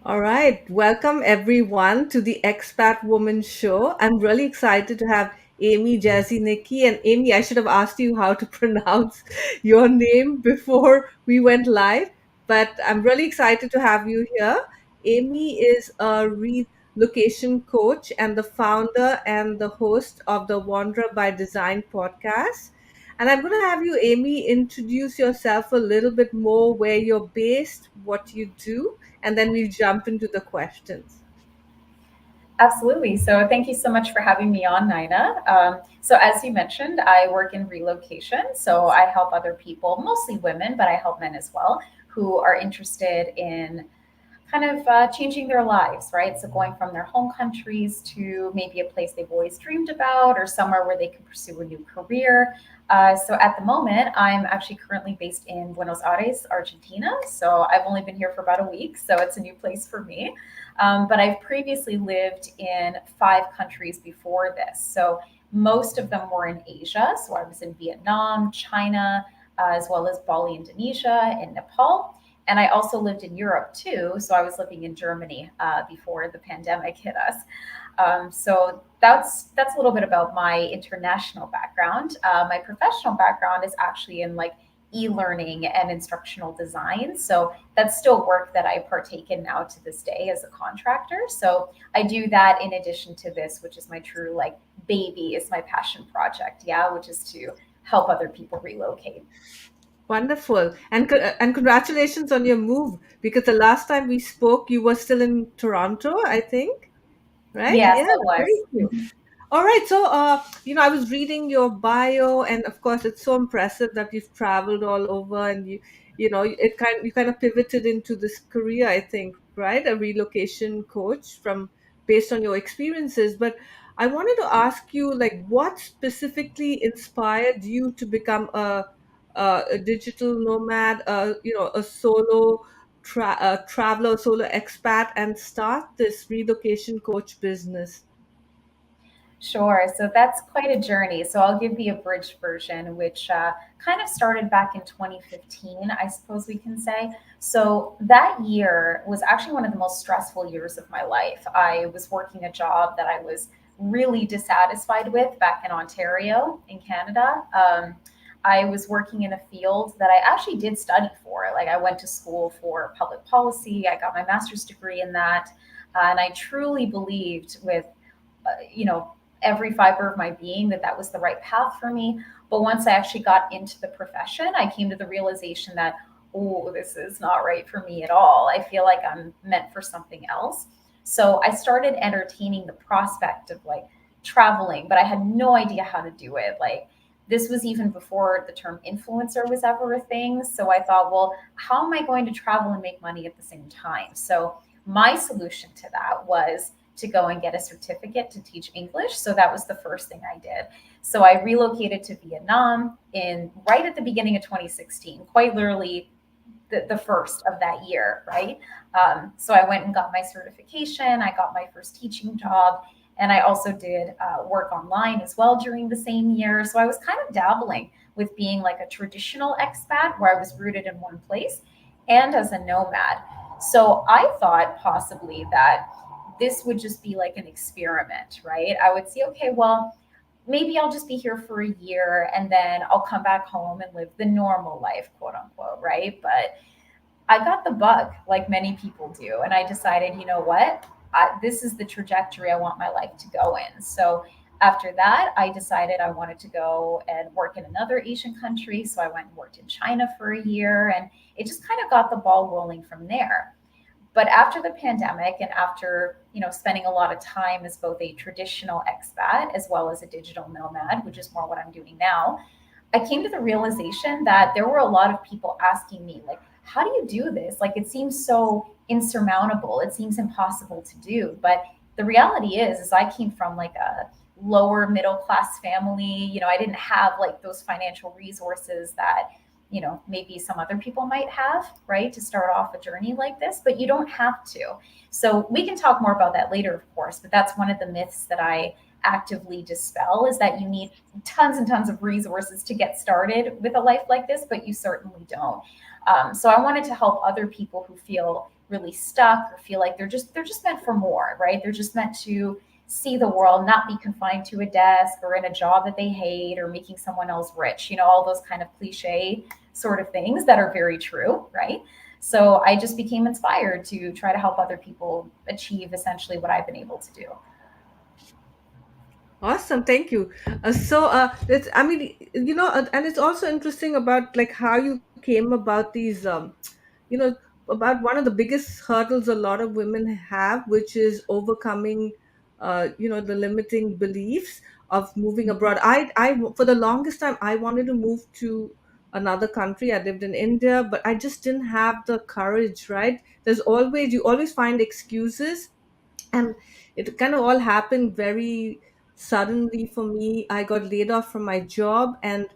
All right. Welcome everyone to the Expat Woman Show. I'm really excited to have Amy Jazienicki. And Amy, I should have asked you how to pronounce your name before we went live, but I'm really excited to have you here. Amy is a relocation coach and the founder and the host of the Wanderer by Design podcast. And I'm going to have you, Amy, introduce yourself a little bit more, where you're based, what you do, and then we'll jump into the questions. Absolutely. So thank you so much for having me on, Nyna. So as you mentioned, I work in relocation. So I help other people, mostly women, but I help men as well, who are interested in kind of changing their lives, right? So going from their home countries to maybe a place they've always dreamed about or somewhere where they can pursue a new career. So at the moment, I'm actually currently based in Buenos Aires, Argentina. So I've only been here for about a week, so it's a new place for me. But I've previously lived in 5 countries before this. So most of them were in Asia. So I was in Vietnam, China, as well as Bali, Indonesia, and Nepal. And I also lived in Europe too. So I was living in Germany before the pandemic hit us. So that's a little bit about my international background. My professional background is actually in like e-learning and instructional design. So that's still work that I partake in now to this day as a contractor. So I do that in addition to this, which is my true like baby, is my passion project. Yeah, which is to help other people relocate. Wonderful. And congratulations on your move, because the last time we spoke, you were still in Toronto, I think, right? Yes, Yeah, I was. very cool. All right. So, I was reading your bio, and of course, it's so impressive that you've traveled all over, and you kind of pivoted into this career, I think, right? A relocation coach from based on your experiences. But I wanted to ask you, like, what specifically inspired you to become a digital nomad, a solo traveler, solo expat, and start this relocation coach business? Sure. So that's quite a journey. So I'll give the abridged version, which kind of started back in 2015, I suppose we can say. So that year was actually one of the most stressful years of my life. I was working a job that I was really dissatisfied with back in Ontario, in Canada. I was working in a field that I actually did study for. Like I went to school for public policy, I got my master's degree in that. And I truly believed with you know, every fiber of my being that that was the right path for me. But once I actually got into the profession, I came to the realization that, oh, this is not right for me at all. I feel like I'm meant for something else. So I started entertaining the prospect of like traveling, but I had no idea how to do it. Like, this was even before the term influencer was ever a thing. So I thought, well, how am I going to travel and make money at the same time? So my solution to that was to go and get a certificate to teach English. So that was the first thing I did. So I relocated to Vietnam in right at the beginning of 2016, quite literally the first of that year, right? So I went and got my certification. I got my first teaching job. And I also did work online as well during the same year. So I was kind of dabbling with being like a traditional expat where I was rooted in one place and as a nomad. So I thought possibly that this would just be like an experiment, right? I would see, okay, well, maybe I'll just be here for a year and then I'll come back home and live the normal life, quote unquote, right? But I got the bug like many people do. And I decided, you know what? This is the trajectory I want my life to go in. So after that, I decided I wanted to go and work in another Asian country. So I went and worked in China for a year and it just kind of got the ball rolling from there. But after the pandemic and after, spending a lot of time as both a traditional expat as well as a digital nomad, which is more what I'm doing now, I came to the realization that there were a lot of people asking me, like, how do you do this? Like, it seems so insurmountable. It seems impossible to do. But the reality is I came from like a lower middle class family. I didn't have like those financial resources that, maybe some other people might have, right, to start off a journey like this, but you don't have to. So we can talk more about that later, of course, but that's one of the myths that I actively dispel is that you need tons and tons of resources to get started with a life like this, but you certainly don't. So I wanted to help other people who feel really stuck or feel like they're just meant for more, right? They're just meant to see the world, not be confined to a desk or in a job that they hate or making someone else rich, all those kind of cliche sort of things that are very true, right? So I just became inspired to try to help other people achieve essentially what I've been able to do. Awesome, thank you. It's, I mean, and it's also interesting about like how you came about these, you know, about one of the biggest hurdles a lot of women have, which is overcoming, the limiting beliefs of moving abroad. For the longest time, I wanted to move to another country. I lived in India, but I just didn't have the courage. Right? You always find excuses, and it kind of all happened very suddenly for me. I got laid off from my job, and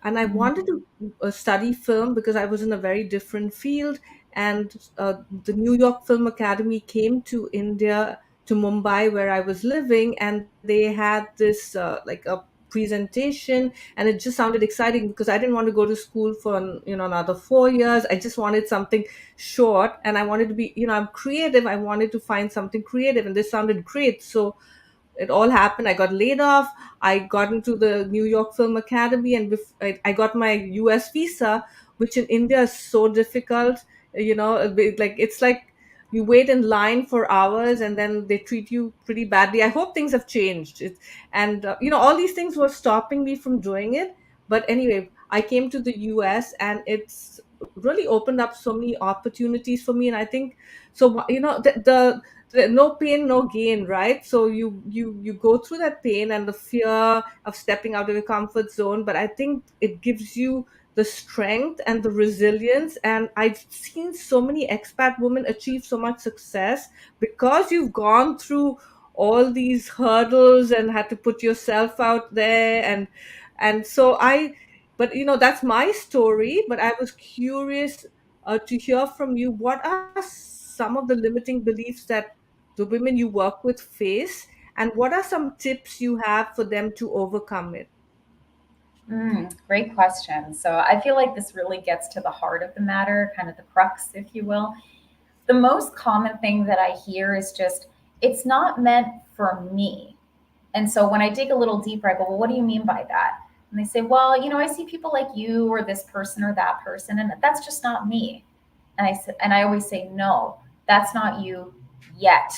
I wanted Mhm. to study film because I was in a very different field. And the New York Film Academy came to India, to Mumbai, where I was living, and they had this like a presentation, and it just sounded exciting because I didn't want to go to school for another 4 years. I just wanted something short, and I wanted to be, I'm creative. I wanted to find something creative, and this sounded great. So it all happened. I got laid off. I got into the New York Film Academy, and I got my US visa, which in India is so difficult. Like it's like you wait in line for hours, and then they treat you pretty badly. I hope things have changed. And all these things were stopping me from doing it. But anyway, I came to the US, and it's really opened up so many opportunities for me. And I think so. No pain no gain, right? So you go through that pain and the fear of stepping out of your comfort zone, but I think it gives you the strength and the resilience. And I've seen so many expat women achieve so much success because you've gone through all these hurdles and had to put yourself out there. And so I but that's my story. But I was curious to hear from you, what are some of the limiting beliefs that the women you work with face, and what are some tips you have for them to overcome it? Great question. So I feel like this really gets to the heart of the matter, kind of the crux, if you will. The most common thing that I hear is just, it's not meant for me. And so when I dig a little deeper, I go, well, what do you mean by that? And they say, well, I see people like you or this person or that person, and that's just not me. And I always say, no, that's not you yet.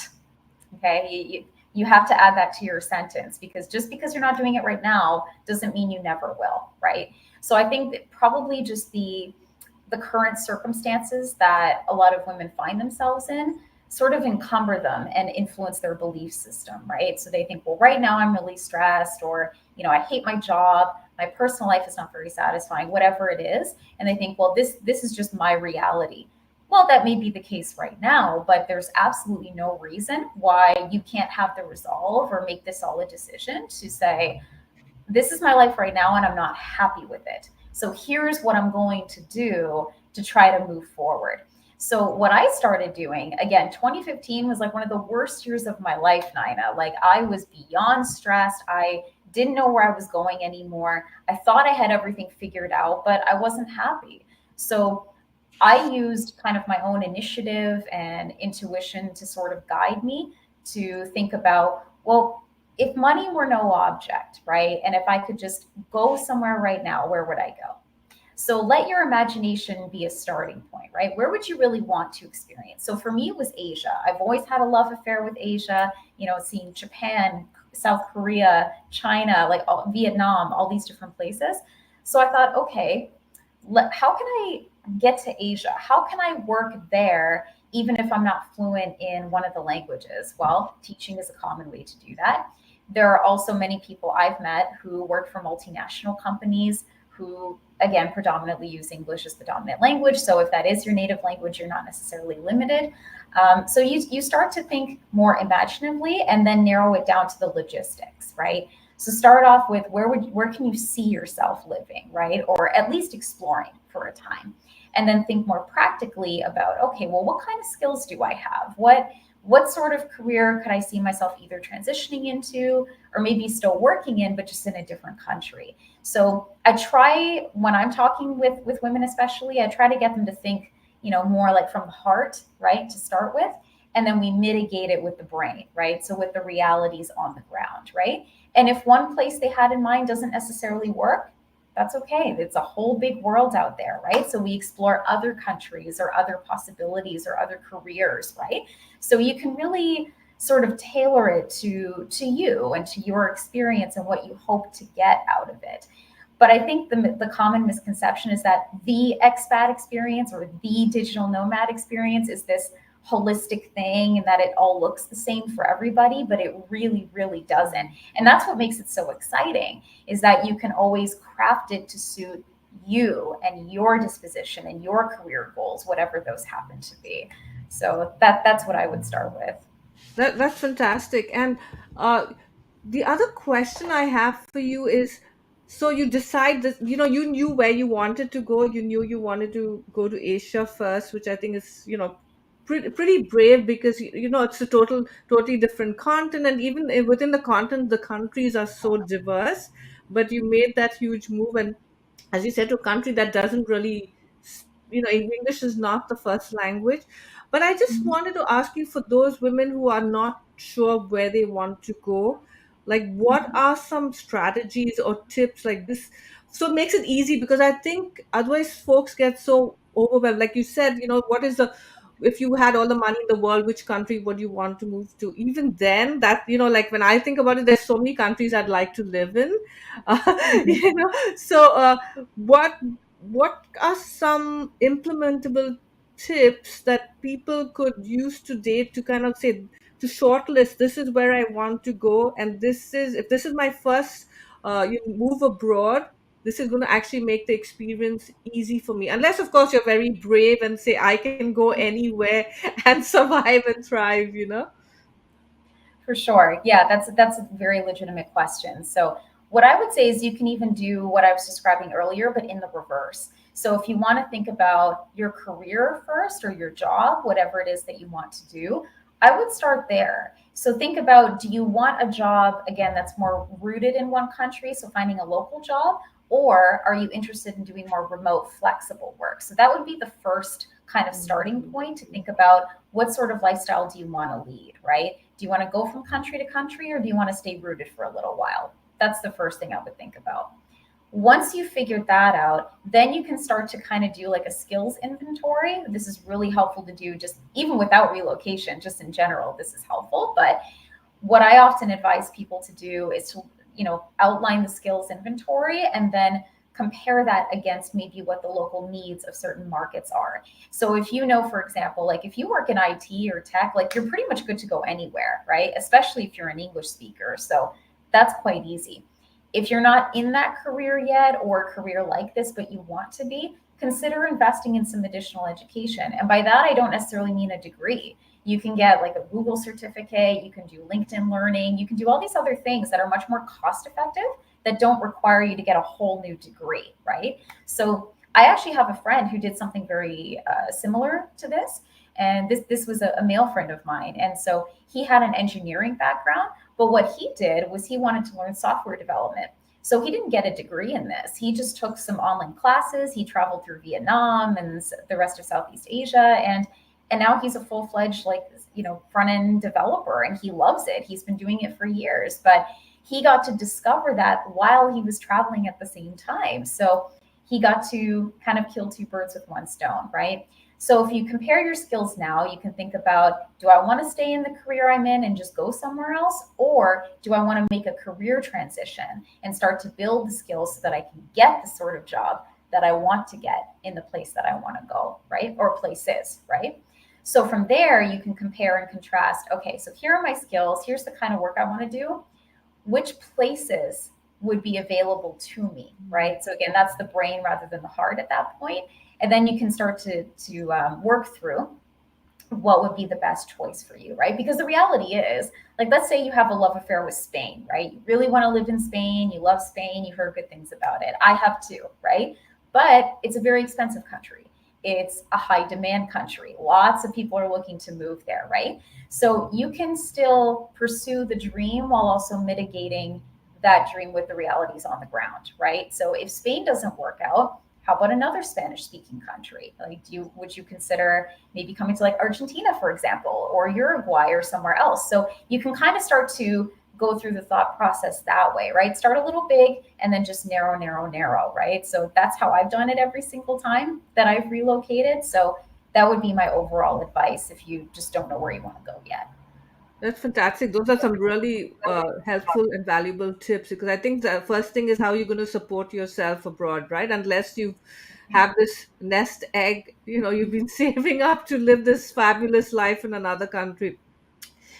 Okay. You have to add that to your sentence, because just because you're not doing it right now doesn't mean you never will. Right. So I think that probably just the current circumstances that a lot of women find themselves in sort of encumber them and influence their belief system, right? So they think, well, right now I'm really stressed, or, I hate my job, my personal life is not very satisfying, whatever it is. And they think, well, this is just my reality. Well, that may be the case right now, but there's absolutely no reason why you can't have the resolve or make the solid decision to say, this is my life right now and I'm not happy with it. So here's what I'm going to do to try to move forward. So what I started doing, again, 2015 was like one of the worst years of my life, Nyna. Like I was beyond stressed. I didn't know where I was going anymore. I thought I had everything figured out, but I wasn't happy. So I used kind of my own initiative and intuition to sort of guide me to think about, well, if money were no object, right? And if I could just go somewhere right now, where would I go? So let your imagination be a starting point, right? Where would you really want to experience? So for me, it was Asia. I've always had a love affair with Asia, seeing Japan, South Korea, China, like Vietnam, all these different places. So I thought, okay, how can I get to Asia? How can I work there, even if I'm not fluent in one of the languages? Well, teaching is a common way to do that. There are also many people I've met who work for multinational companies who, again, predominantly use English as the dominant language. So if that is your native language, you're not necessarily limited. So you start to think more imaginatively and then narrow it down to the logistics, right? So start off with where can you see yourself living, right? Or at least exploring for a time. And then think more practically about, okay, well, what kind of skills do I have? What sort of career could I see myself either transitioning into or maybe still working in, but just in a different country? So I try, when I'm talking with women especially, I try to get them to think more like from the heart, right, to start with. And then we mitigate it with the brain, right? So with the realities on the ground, right? And if one place they had in mind doesn't necessarily work, that's okay. It's a whole big world out there, right? So we explore other countries or other possibilities or other careers, right? So you can really sort of tailor it to you and to your experience and what you hope to get out of it. But I think the common misconception is that the expat experience or the digital nomad experience is this holistic thing and that it all looks the same for everybody, but it really, really doesn't. And that's what makes it so exciting, is that you can always craft it to suit you and your disposition and your career goals, whatever those happen to be. So that's what I would start with. That's fantastic. And the other question I have for you is, so you decide that, you knew where you wanted to go. You knew you wanted to go to Asia first, which I think is, pretty brave, because it's a totally different continent. Even within the continent, the countries are so diverse. But you made that huge move, and as you said, to a country that doesn't really, English is not the first language. But I just Mhm. wanted to ask you, for those women who are not sure where they want to go, like, what Mhm. are some strategies or tips like this? So it makes it easy, because I think otherwise folks get so overwhelmed. Like you said, what is the, if you had all the money in the world, which country would you want to move to? Even then, that, like, when I think about it, there's so many countries I'd like to live in. Mhm. So what what are some implementable tips that people could use today to kind of say, to shortlist, this is where I want to go, and this is, if this is my first you move abroad, this is going to actually make the experience easy for me, unless of course you're very brave and say I can go anywhere and survive and thrive. For sure. Yeah, that's a very legitimate question. So what I would say is you can even do what I was describing earlier, but in the reverse. So if you want to think about your career first or your job, whatever it is that you want to do, I would start there. So think about, do you want a job again that's more rooted in one country, so finding a local job, or are you interested in doing more remote flexible work? So that would be the first kind of starting Mhm. point to think about what sort of lifestyle do you want to lead, right? Do you want to go from country to country or do you want to stay rooted for a little while? That's the first thing I would think about. Once you figured that out, then you can start to kind of do like a skills inventory. This is really helpful to do just even without relocation, just in general, this is helpful. But what I often advise people to do is to, outline the skills inventory and then compare that against maybe what the local needs of certain markets are. So if you know, for example, like if you work in IT or tech, like you're pretty much good to go anywhere, right? Especially if you're an English speaker. So that's quite easy. If you're not in that career yet or a career like this, but you want to be, consider investing in some additional education. And by that, I don't necessarily mean a degree. You can get like a Google certificate, you can do LinkedIn learning, you can do all these other things that are much more cost effective that don't require you to get a whole new degree, right? So I actually have a friend who did something very similar to this. And this was a male friend of mine. And so he had an engineering background, but what he did was he wanted to learn software development. So he didn't get a degree in this. He just took some online classes. He traveled through Vietnam and the rest of Southeast Asia, and now he's a full-fledged like front-end developer and he loves it. He's been doing it for years, but he got to discover that while he was traveling at the same time. So he got to kind of kill two birds with one stone, right? So if you compare your skills now, you can think about, do I want to stay in the career I'm in and just go somewhere else? Or do I want to make a career transition and start to build the skills so that I can get the sort of job that I want to get in the place that I want to go, right? Or places, right? So from there, you can compare and contrast. Okay, so here are my skills. Here's the kind of work I want to do. Which places would be available to me, right? So again, that's the brain rather than the heart at that point. And then you can start to work through what would be the best choice for you, right? Because the reality is, like, let's say you have a love affair with Spain, right? You really want to live in Spain, you love Spain, you heard good things about it. I have too, right? But it's a very expensive country. It's a high demand country. Lots of people are looking to move there, right? So you can still pursue the dream while also mitigating that dream with the realities on the ground, right? So if Spain doesn't work out, How about another Spanish speaking country? Like, would you consider maybe coming to like Argentina, for example, or Uruguay or somewhere else? So you can kind of start to go through the thought process that way, right? Start a little big and then just narrow, narrow, narrow, right? So that's how I've done it every single time that I've relocated. So that would be my overall advice if you just don't know where you want to go yet. That's fantastic. Those are some really helpful and valuable tips, because I think the first thing is how you're going to support yourself abroad, right? Unless you have this nest egg, you've been saving up to live this fabulous life in another country.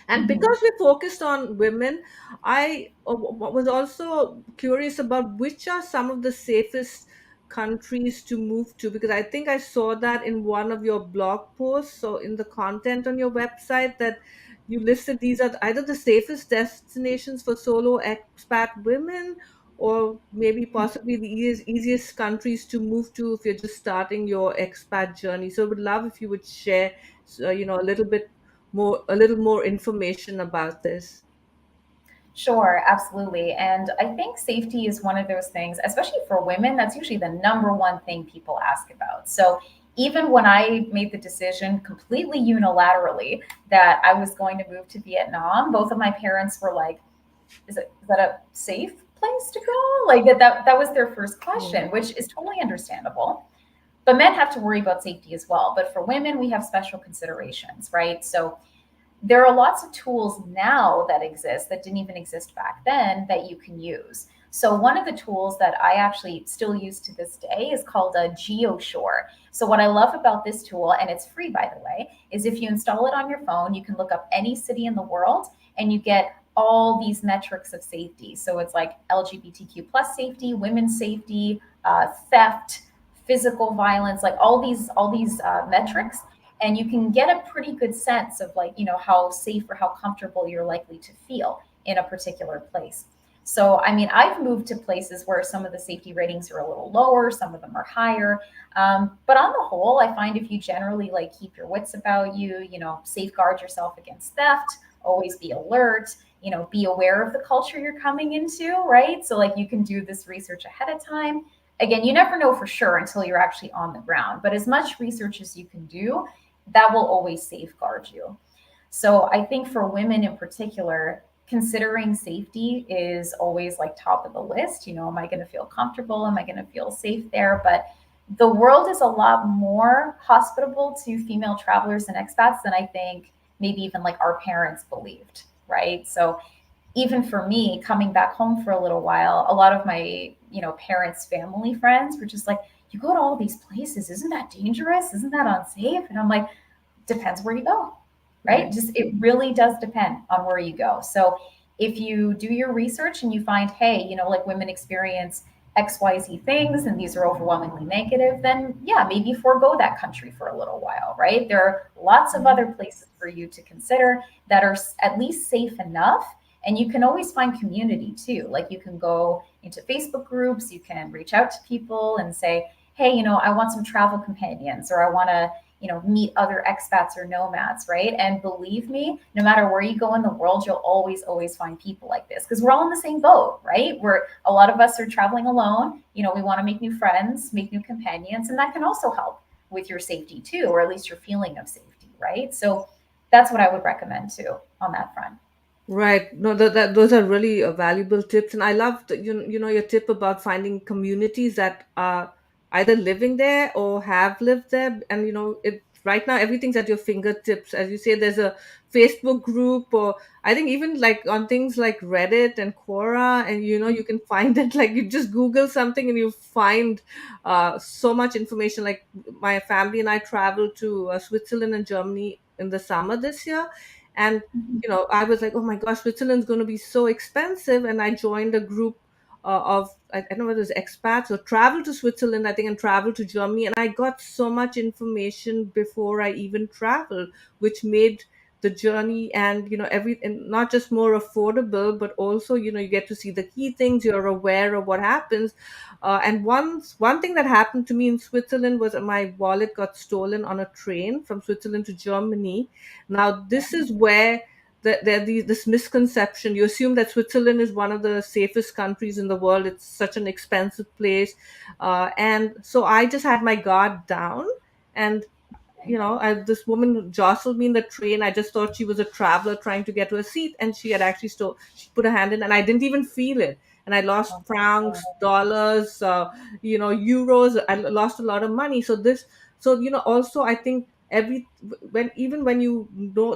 And Mhm. because we focused on women, I was also curious about which are some of the safest countries to move to, because I think I saw that in one of your blog posts, so in the content on your website, that you listed these are either the safest destinations for solo expat women, or maybe possibly the easiest countries to move to if you're just starting your expat journey. So I would love if you would share a little more information about this. Sure, absolutely. And I think safety is one of those things, especially for women, that's usually the number one thing people ask about. So even when I made the decision completely unilaterally that I was going to move to Vietnam, both of my parents were like, is that a safe place to go? Like that was their first Yeah. question, which is totally understandable. But men have to worry about safety as well. But for women, we have special considerations, right? So there are lots of tools now that exist that didn't even exist back then that you can use. So one of the tools that I actually still use to this day is called a GeoShore. So what I love about this tool, and it's free by the way, is if you install it on your phone, you can look up any city in the world and you get all these metrics of safety. So it's like LGBTQ plus safety, women's safety, theft, physical violence, like all these metrics, and you can get a pretty good sense of like how safe or how comfortable you're likely to feel in a particular place. So I mean, I've moved to places where some of the safety ratings are a little lower, some of them are higher, but on the whole I find if you generally like keep your wits about you, safeguard yourself against theft, always be alert, be aware of the culture you're coming into, right? So like you can do this research ahead of time. Again, you never know for sure until you're actually on the ground, but as much research as you can do, that will always safeguard you. So I think for women in particular, considering safety is always like top of the list. Am I going to feel comfortable? Am I going to feel safe there? But the world is a lot more hospitable to female travelers and expats than I think maybe even like our parents believed, right? So even for me coming back home for a little while, a lot of my parents family friends were just like, you go to all these places, isn't that dangerous, isn't that unsafe? And I'm like, depends where you go, right? Right. Just it really does depend on where you go. So if you do your research and you find, hey, like women experience XYZ things and these are overwhelmingly negative, then yeah, maybe forego that country for a little while, right? There are lots of other places for you to consider that are at least safe enough. And you can always find community too. Like you can go into Facebook groups, you can reach out to people and say, hey, I want some travel companions, or I want to meet other expats or nomads, right? And believe me, no matter where you go in the world, you'll always find people like this because we're all in the same boat, right? Where a lot of us are traveling alone. We want to make new friends, make new companions, and that can also help with your safety too, or at least your feeling of safety, right? So that's what I would recommend too on that front. Right. No, those are really valuable tips, and I loved your tip about finding communities that are either living there or have lived there, and it right now everything's at your fingertips. As you say, there's a Facebook group, or I think even like on things like Reddit and Quora, and you can find it like you just Google something and you find so much information. Like my family and I traveled to Switzerland and Germany in the summer this year, and I was like, oh my gosh, Switzerland's going to be so expensive. And I joined a group of, I don't know whether it was expats or travel to Switzerland, I think, and travel to Germany. And I got so much information before I even traveled, which made the journey and, and not just more affordable, but also, you get to see the key things, you're aware of what happens. And one thing that happened to me in Switzerland was my wallet got stolen on a train from Switzerland to Germany. Now, this is where there this misconception. You assume that Switzerland is one of the safest countries in the world. It's such an expensive place, and so I just had my guard down. And this woman jostled me in the train. I just thought she was a traveler trying to get to a seat, and she had actually she put her hand in, and I didn't even feel it. And I lost Oh, francs, dollars, euros. I lost a lot of money. Also I think when you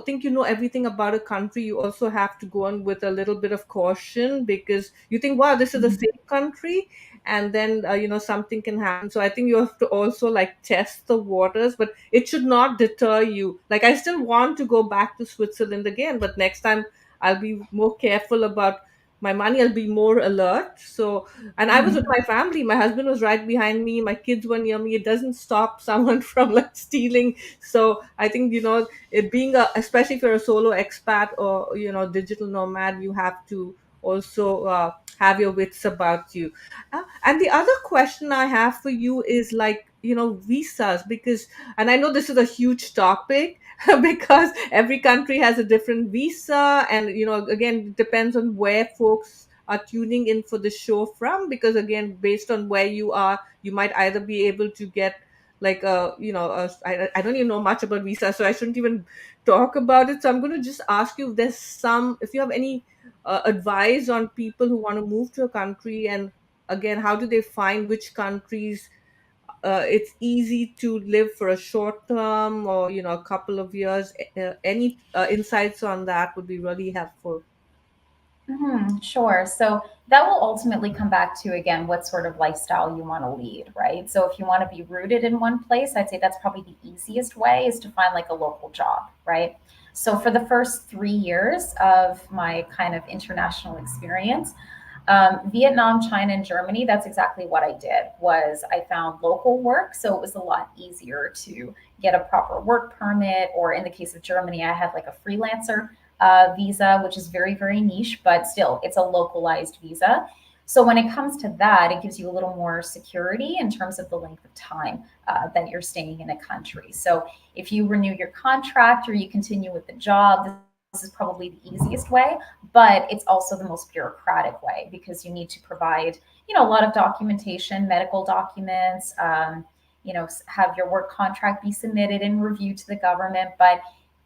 think you know everything about a country, you also have to go on with a little bit of caution, because you think, wow, this is a mhm. safe country, and then something can happen. So I think you have to also like test the waters, but it should not deter you. Like, I still want to go back to Switzerland again, but next time I'll be more careful about my money. I'll be more alert. So, and I was with Mhm. my family. My husband was right behind me. My kids were near me. It doesn't stop someone from like stealing. So I think, it being especially if you're a solo expat or, digital nomad, you have to also have your wits about you. And the other question I have for you is, like, visas, because, and I know this is a huge topic, because every country has a different visa. And, again, it depends on where folks are tuning in for the show from, because, again, based on where you are, you might either be able to get like I don't even know much about visa, so I shouldn't even talk about it. So I'm going to just ask you if you have any advice on people who want to move to a country, and again, how do they find which countries it's easy to live for a short term, or a couple of years. Any insights on that would be really helpful. Sure. So that will ultimately come back to, again, what sort of lifestyle you want to lead, right? So if you want to be rooted in one place, I'd say that's probably the easiest way, is to find like a local job, right? So for the first 3 years of my kind of international experience, Vietnam, China, and Germany, that's exactly what I did. Was I found local work, so it was a lot easier to get a proper work permit, or in the case of Germany, I had like a freelancer visa, which is very, very niche, but still, it's a localized visa. So when it comes to that, it gives you a little more security in terms of the length of time that you're staying in a country. So if you renew your contract or you continue with the job, this is probably the easiest way, but it's also the most bureaucratic way, because you need to provide, a lot of documentation, medical documents, have your work contract be submitted and reviewed to the government. But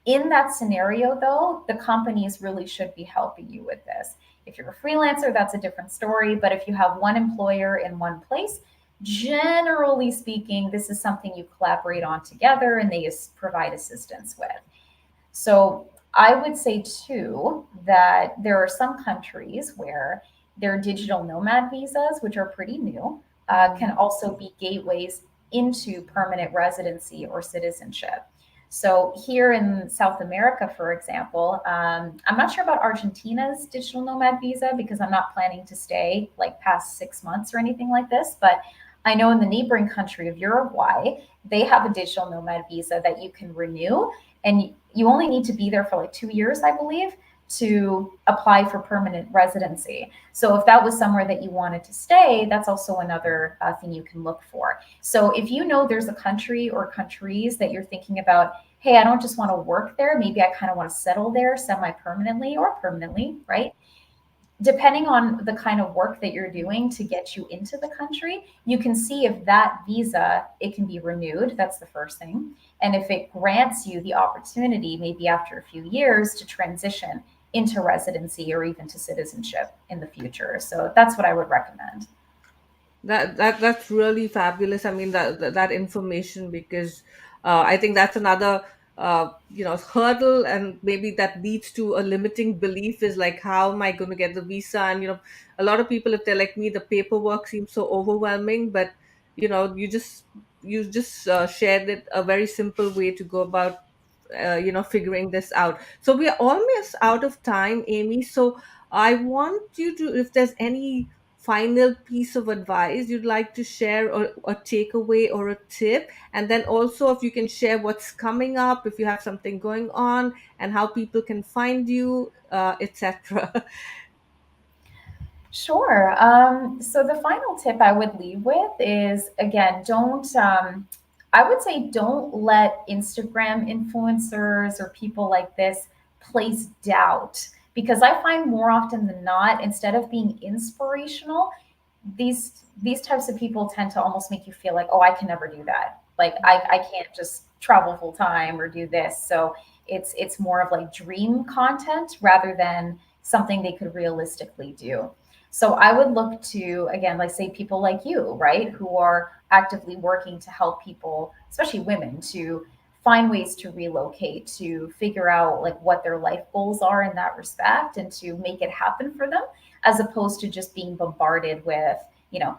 in that scenario, though, the companies really should be helping you with this. If you're a freelancer, that's a different story. But if you have one employer in one place, generally speaking, this is something you collaborate on together and they provide assistance with. So I would say too that there are some countries where their digital nomad visas, which are pretty new, can also be gateways into permanent residency or citizenship. So here in South America, for example, I'm not sure about Argentina's digital nomad visa, because I'm not planning to stay like past 6 months or anything like this. But I know in the neighboring country of Uruguay, they have a digital nomad visa that you can renew, and you only need to be there for like 2 years, I believe, to apply for permanent residency. So if that was somewhere that you wanted to stay, that's also another thing you can look for. So if you know there's a country or countries that you're thinking about, hey, I don't just want to work there, maybe I kind of want to settle there semi-permanently or permanently, right? Depending on the kind of work that you're doing to get you into the country, you can see if that visa, it can be renewed. That's the first thing. And if it grants you the opportunity, maybe after a few years, to transition into residency or even to citizenship in the future. So that's what I would recommend. That's really fabulous. I mean, that information, because I think that's another hurdle, and maybe that leads to a limiting belief, is like, how am I going to get the visa? And a lot of people, if they're like me, the paperwork seems so overwhelming. But you just shared it a very simple way to go about figuring this out. So we are almost out of time, Amy. So I want you to, if there's any final piece of advice you'd like to share, or a takeaway or a tip, and then also if you can share what's coming up, if you have something going on, and how people can find you, etc. Sure. So the final tip I would leave with is, again, I would say don't let Instagram influencers or people like this place doubt, because I find more often than not, instead of being inspirational, these types of people tend to almost make you feel like, oh, I can never do that. Like I can't just travel full time or do this. So it's more of like dream content rather than something they could realistically do. So I would look to, again, like say people like you, right, who are actively working to help people, especially women, to find ways to relocate, to figure out like what their life goals are in that respect and to make it happen for them, as opposed to just being bombarded with, you know,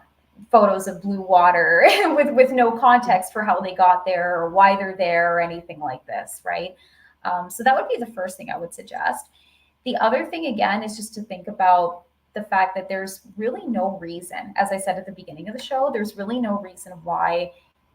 photos of blue water with no context for how they got there or why they're there or anything like this, right? So that would be the first thing I would suggest. The other thing, again, is just to think about the fact that there's really no reason, as I said at the beginning of the show, there's really no reason why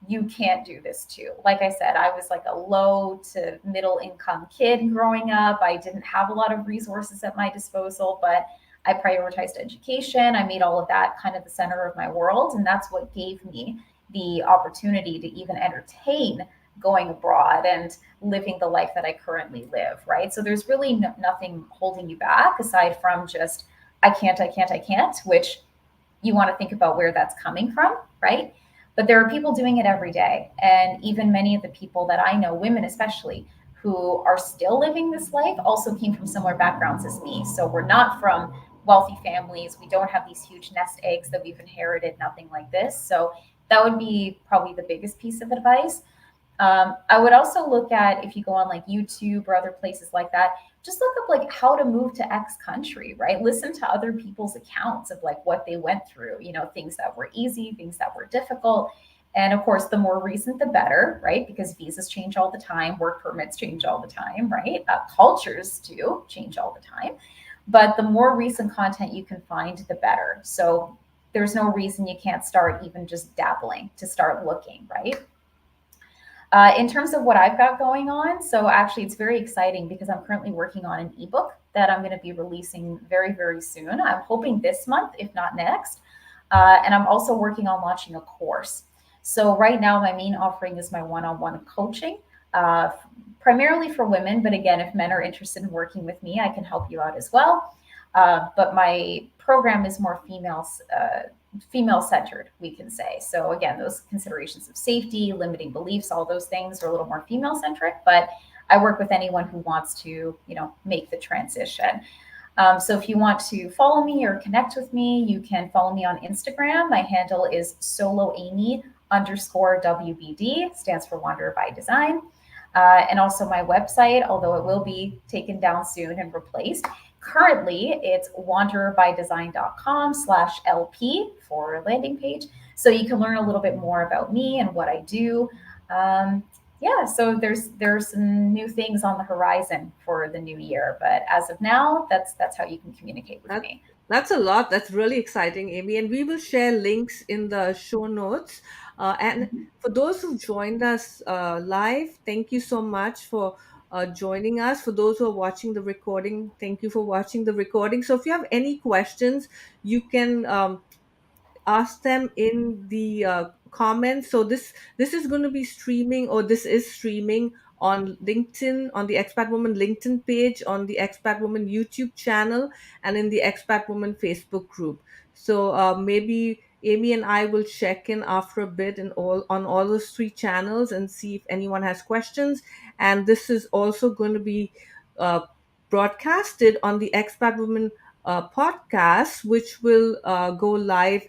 you can't do this too. Like I said, I was like a low to middle income kid growing up. I didn't have a lot of resources at my disposal, but I prioritized education. I made all of that kind of the center of my world. And that's what gave me the opportunity to even entertain going abroad and living the life that I currently live, right? So there's really nothing holding you back aside from just, I can't, I can't, I can't, which you want to think about where that's coming from, right? But there are people doing it every day. And even many of the people that I know, women especially, who are still living this life also came from similar backgrounds as me. So we're not from wealthy families. We don't have these huge nest eggs that we've inherited, nothing like this. So that would be probably the biggest piece of advice. I would also look at, if you go on like YouTube or other places like that, just look up like how to move to X country, right? Listen to other people's accounts of like what they went through, you know, things that were easy, things that were difficult. And of course, the more recent, the better, right? Because visas change all the time, work permits change all the time, right? Cultures do change all the time. But the more recent content you can find, the better. So there's no reason you can't start even just dabbling to start looking, right? In terms of what I've got going on, so actually it's very exciting because I'm currently working on an ebook that I'm going to be releasing very, very soon. I'm hoping this month, if not next. And I'm also working on launching a course. So right now, my main offering is my one-on-one coaching, uh, primarily for women. But again, if men are interested in working with me, I can help you out as well. But my program is more female centered, we can say. So again, those considerations of safety, limiting beliefs, all those things are a little more female centric, but I work with anyone who wants to, you know, make the transition. So if you want to follow me or connect with me, you can follow me on Instagram. My handle is soloamy underscore WBD, stands for Wanderer by Design. And also my website, although it will be taken down soon and replaced. Currently, it's wandererbydesign.com/LP for a landing page. So you can learn a little bit more about me and what I do. Yeah, so there's some new things on the horizon for the new year. But as of now, that's how you can communicate with That me. that's a lot. That's really exciting, Amy. And we will share links in the show notes. And Mhm. for those who joined us live, thank you so much for joining us. For those who are watching the recording, thank you for watching the recording. So if you have any questions, you can ask them in the comments. So this is going to be streaming, or this is streaming on LinkedIn, on the Expat Woman LinkedIn page, on the Expat Woman YouTube channel, and in the Expat Woman Facebook group. So maybe Amy and I will check in after a bit in all on all those three channels and see if anyone has questions. And this is also going to be uh, broadcasted on the Expat Woman podcast, which will go live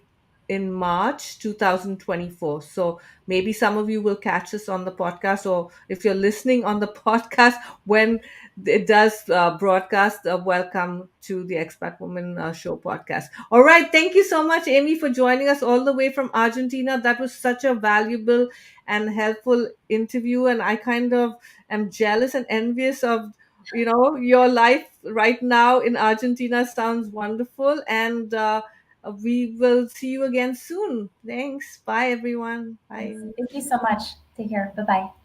in March 2024. So maybe some of you will catch us on the podcast, or if you're listening on the podcast when it does broadcast, welcome to the Expat Woman Show podcast. All right. Thank you so much, Amy, for joining us all the way from Argentina. That was such a valuable and helpful interview. And I kind of am jealous and envious of your life right now in Argentina. Sounds wonderful. And we will see you again soon. Thanks. Bye, everyone. Thanks. Bye. Thank you so much. Take care. Bye bye.